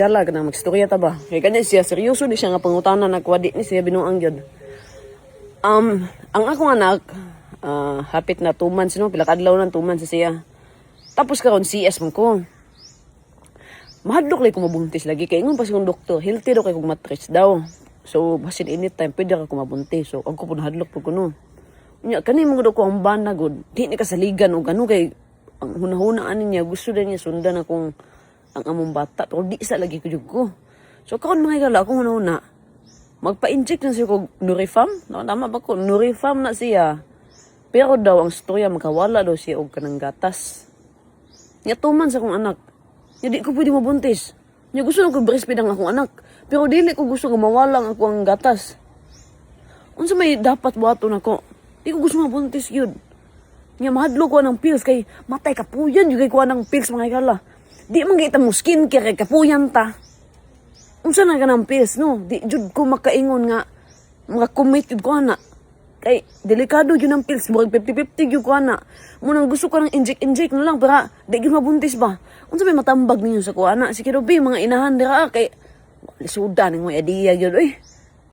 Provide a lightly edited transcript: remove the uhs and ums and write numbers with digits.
Dala ka na magstorya ta ba? Kaya kanya siya, seryoso di siya nga pangutanan na kwadi ni siya binuang yun. Ang akong anak, hapit na 2 months, no? Pila kadlaw ng 2 months siya. Tapos karon CS man ko. Mahadlok lay ko mabuntis lagi. Kaya ingon pa si kong doktor, healthy daw kay kong matrix daw. So, basin anytime, pwede ka kumabuntis. So, ako po nahadlok po ko no. Kani mga ko ang banagod. Di ni kasaligan o gano'n kay ang hunahunaan niya, gusto din niya sundan akong ang among bata. Pero di sa lagi ko jud ko. So, karon mga igala, akong hunahuna, magpa-inject na siya kong Nurifam. No, tama ba ko? Nurifam na siya. Pero daw, ang storya, makawala daw siya og kanang gatas. Nga 2 months akong anak. Nga di ko pwede mabuntis. Nga gusto na ko breastfeed ang akong anak. Pero dili ko gusto nga mawala ang akong gatas. Unsa may dapat buhaton ako? Di ko gusto mabuntis yun. Nga mahadlo ko ng pills kay matay kapuyan yung kay kuha ng pills mga ikala. Di man kita mo skincare kay kapuyan ta. Unsa na ka ng pills no? Di jud ko makaingon nga mga commit yun ko na. Kay delikado yun ang pills. Murag 50-50 yun ko na. Munang gusto ko ng inject na lang para di yun mabuntis ba? Unsa may matambag ninyo sa kuha na? Sige Ruby, mga inahan dira kay lisudan ng mga idea yun.